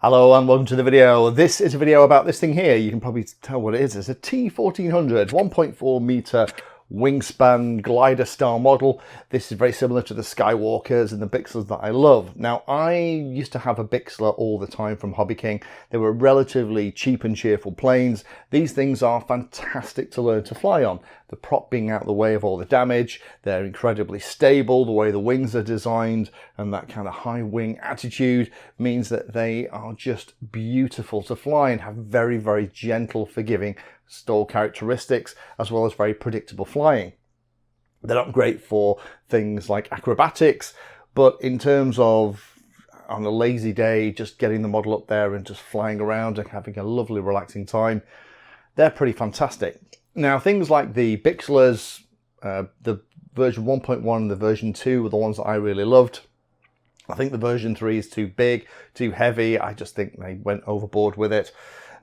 Hello and welcome to the video. This is a video about this thing here. You can probably tell what it is. It's a T1400 1.4 meter wingspan glider style model. This is very similar to the Skywalkers and the Bixlers that I love. Now, I used to have a Bixler all the time from Hobby King. They were relatively cheap and cheerful planes. These things are fantastic to learn to fly on. The prop being out of the way of all the damage, they're incredibly stable, the way the wings are designed, and that kind of high wing attitude means that they are just beautiful to fly and have very, very gentle, forgiving stall characteristics, as well as very predictable flying. They're not great for things like acrobatics, but in terms of on a lazy day, just getting the model up there and just flying around and having a lovely relaxing time, they're pretty fantastic. Now, things like the Bixlers, the version 1.1 and the version 2 were the ones that I really loved. I think the version 3 is too big, too heavy. I just think they went overboard with it.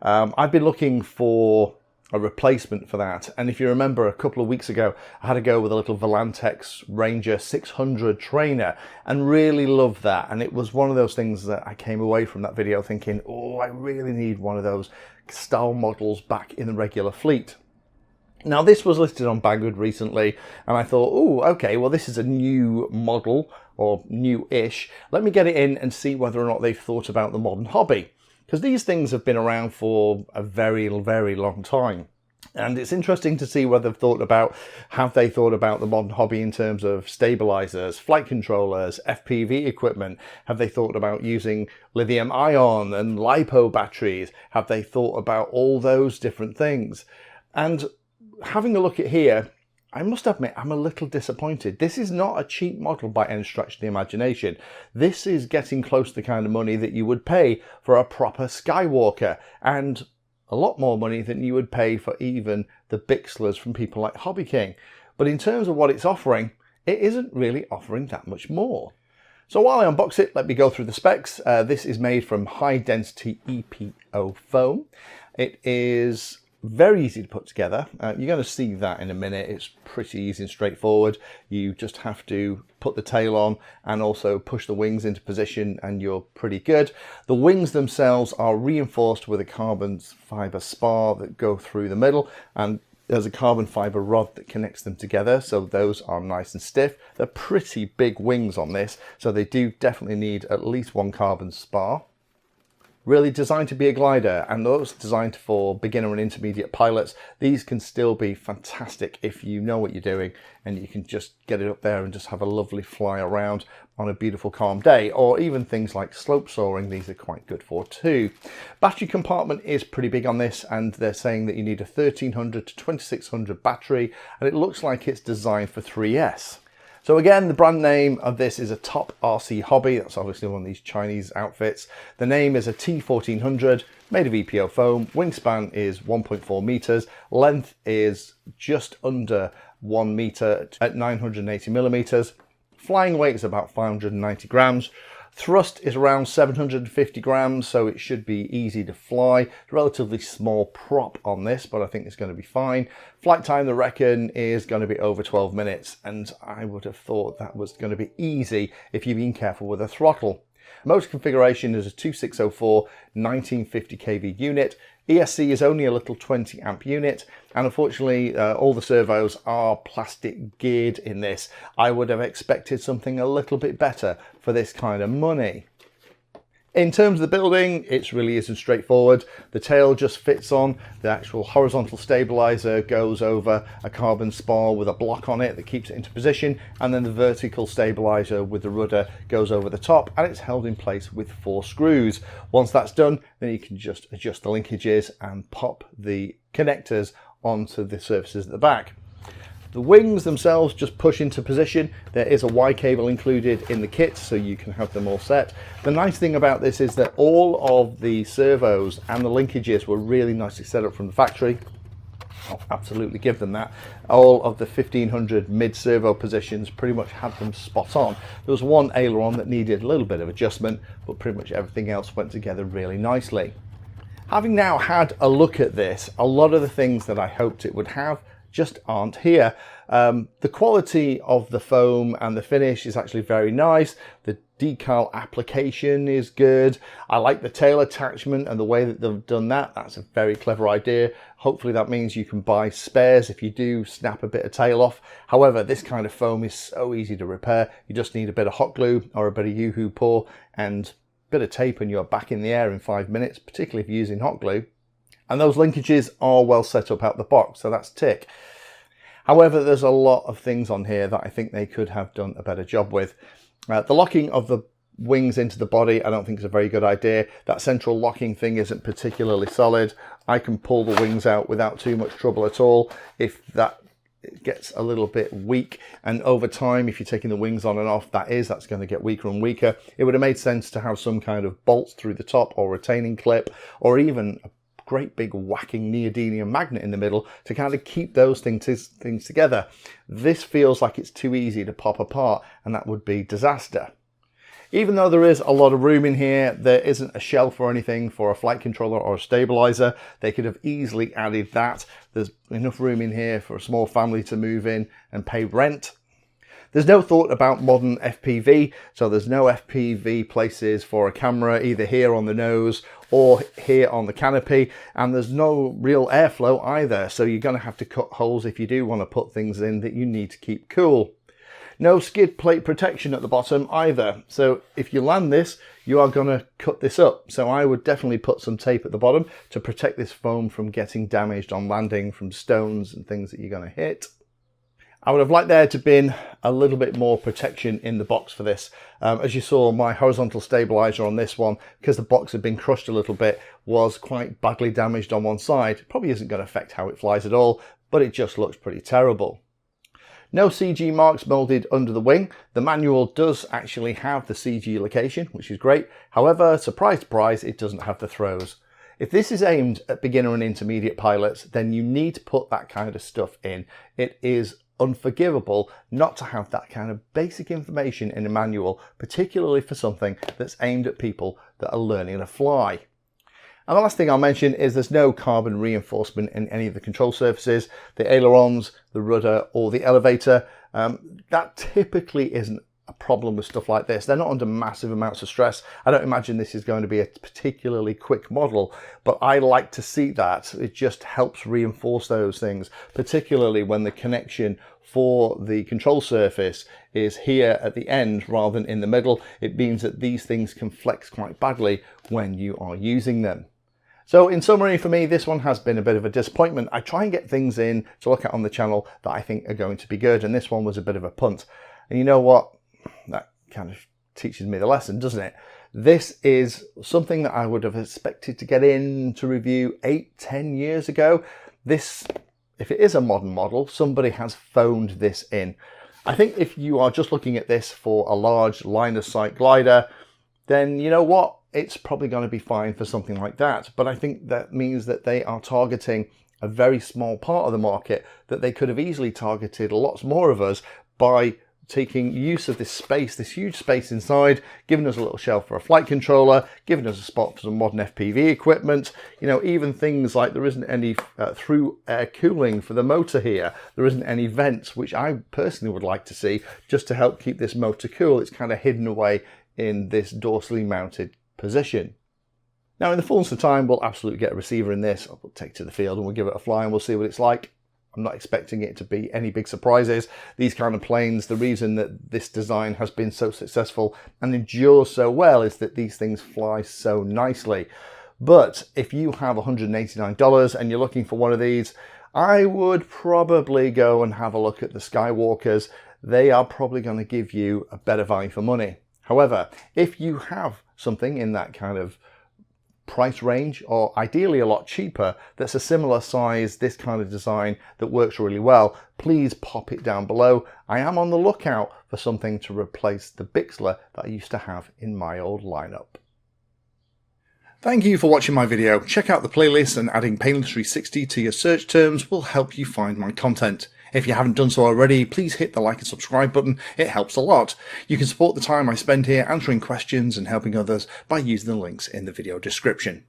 I've been looking for a replacement for that, and if you remember, a couple of weeks ago I had to go with a little Volantex Ranger 600 trainer and really loved that, and it was one of those things that I came away from that video thinking, oh, I really need one of those style models back in the regular fleet. Now, this was listed on Banggood recently, and I thought, oh, okay, well, this is a new model, or new-ish. Let me get it in and see whether or not they've thought about the modern hobby. Because these things have been around for a very, very long time. And it's interesting to see whether have they thought about the modern hobby in terms of stabilizers, flight controllers, FPV equipment? Have they thought about using lithium ion and LiPo batteries? Have they thought about all those different things? And having a look at here, I must admit, I'm a little disappointed. This is not a cheap model by any stretch of the imagination. This is getting close to the kind of money that you would pay for a proper Skywalker, and a lot more money than you would pay for even the Bixlers from people like Hobby King. But in terms of what it's offering, it isn't really offering that much more. So while I unbox it, let me go through the specs. This is made from high density EPO foam. It is very easy to put together. You're going to see that in a minute. It's pretty easy and straightforward. You just have to put the tail on and also push the wings into position and you're pretty good. The wings themselves are reinforced with a carbon fiber spar that go through the middle, and there's a carbon fiber rod that connects them together, so those are nice and stiff. They're pretty big wings on this, so they do definitely need at least one carbon spar. Really designed to be a glider, and those designed for beginner and intermediate pilots, these can still be fantastic if you know what you're doing and you can just get it up there and just have a lovely fly around on a beautiful calm day. Or even things like slope soaring, these are quite good for too. Battery compartment is pretty big on this, and they're saying that you need a 1300 to 2600 battery, and it looks like it's designed for 3S. So again, the brand name of this is a Top RC Hobby. That's obviously one of these Chinese outfits. The name is a T1400, made of EPO foam. Wingspan is 1.4 meters. Length is just under 1 meter at 980 millimeters. Flying weight is about 590 grams. Thrust is around 750 grams, so it should be easy to fly. Relatively small prop on this, but I think it's going to be fine. Flight time, they reckon, is going to be over 12 minutes, and I would have thought that was going to be easy if you've been careful with the throttle. Motor configuration is a 2604 1950 kV unit. ESC is only a little 20 amp unit, and unfortunately all the servos are plastic geared in this. I would have expected something a little bit better for this kind of money. In terms of the building, it really isn't straightforward. The tail just fits on. The actual horizontal stabilizer goes over a carbon spar with a block on it that keeps it into position, and then the vertical stabilizer with the rudder goes over the top, and it's held in place with 4 screws. Once that's done, then you can just adjust the linkages and pop the connectors onto the surfaces at the back. The wings themselves just push into position. There is a Y cable included in the kit, so you can have them all set. The nice thing about this is that all of the servos and the linkages were really nicely set up from the factory. I'll absolutely give them that. All of the 1500 mid-servo positions pretty much had them spot on. There was one aileron that needed a little bit of adjustment, but pretty much everything else went together really nicely. Having now had a look at this, a lot of the things that I hoped it would have just aren't here. The quality of the foam and the finish is actually very nice. The decal application is good. I like the tail attachment and the way that they've done that. That's a very clever idea. Hopefully that means you can buy spares if you do snap a bit of tail off. However, this kind of foam is so easy to repair. You just need a bit of hot glue or a bit of Yoo-hoo pour and a bit of tape and you're back in the air in 5 minutes, particularly if you're using hot glue. And those linkages are well set up out the box, so that's tick. However, there's a lot of things on here that I think they could have done a better job with. The locking of the wings into the body, I don't think is a very good idea. That central locking thing isn't particularly solid. I can pull the wings out without too much trouble at all. If that gets a little bit weak, and over time, if you're taking the wings on and off, that's going to get weaker and weaker. It would have made sense to have some kind of bolts through the top or retaining clip, or even a great big whacking neodymium magnet in the middle to kind of keep those things together. This feels like it's too easy to pop apart, and that would be disaster. Even though there is a lot of room in here, there isn't a shelf or anything for a flight controller or a stabilizer. They could have easily added that. There's enough room in here for a small family to move in and pay rent. There's no thought about modern FPV, so there's no FPV places for a camera either here on the nose or here on the canopy, and there's no real airflow either, so you're going to have to cut holes if you do want to put things in that you need to keep cool. No skid plate protection at the bottom either, so if you land this, you are going to cut this up. So I would definitely put some tape at the bottom to protect this foam from getting damaged on landing from stones and things that you're going to hit. I would have liked there to have been a little bit more protection in the box for this. As you saw, my horizontal stabilizer on this one, because the box had been crushed a little bit, was quite badly damaged on one side. It probably isn't going to affect how it flies at all, but it just looks pretty terrible. No CG marks molded under the wing. The manual does actually have the CG location, which is great. However, surprise, surprise, it doesn't have the throws. If this is aimed at beginner and intermediate pilots, then you need to put that kind of stuff in. It is unforgivable not to have that kind of basic information in a manual, particularly for something that's aimed at people that are learning to fly. And the last thing I'll mention is there's no carbon reinforcement in any of the control surfaces, the ailerons, the rudder or the elevator. That typically isn't a problem with stuff like this. They're not under massive amounts of stress. I don't imagine this is going to be a particularly quick model, but I like to see that. It just helps reinforce those things, particularly when the connection for the control surface is here at the end rather than in the middle. It means that these things can flex quite badly when you are using them. So in summary, for me, this one has been a bit of a disappointment. I try and get things in to look at on the channel that I think are going to be good, and this one was a bit of a punt. And you know what? That kind of teaches me the lesson, doesn't it? This is something that I would have expected to get in to review 8-10 years ago. This, if it is a modern model, somebody has phoned this in. I think if you are just looking at this for a large line of sight glider, then you know what? It's probably going to be fine for something like that. But I think that means that they are targeting a very small part of the market, that they could have easily targeted lots more of us by taking use of this space, this huge space inside, giving us a little shelf for a flight controller, giving us a spot for some modern FPV equipment. You know, even things like there isn't any through air cooling for the motor here. There isn't any vents, which I personally would like to see just to help keep this motor cool. It's kind of hidden away in this dorsally mounted position. Now, in the fullness of time, we'll absolutely get a receiver in this. I'll take it to the field and we'll give it a fly and we'll see what it's like. I'm not expecting it to be any big surprises. These kind of planes, the reason that this design has been so successful and endures so well is that these things fly so nicely. But if you have $189 and you're looking for one of these, I would probably go and have a look at the Skywalkers. They are probably going to give you a better value for money. However, if you have something in that kind of price range, or ideally a lot cheaper, that's a similar size, this kind of design that works really well, please pop it down below. I am on the lookout for something to replace the Bixler that I used to have in my old lineup. Thank you for watching my video. Check out the playlist, and adding Pedantry 60 to your search terms will help you find my content. If you haven't done so already, please hit the like and subscribe button. It helps a lot. You can support the time I spend here answering questions and helping others by using the links in the video description.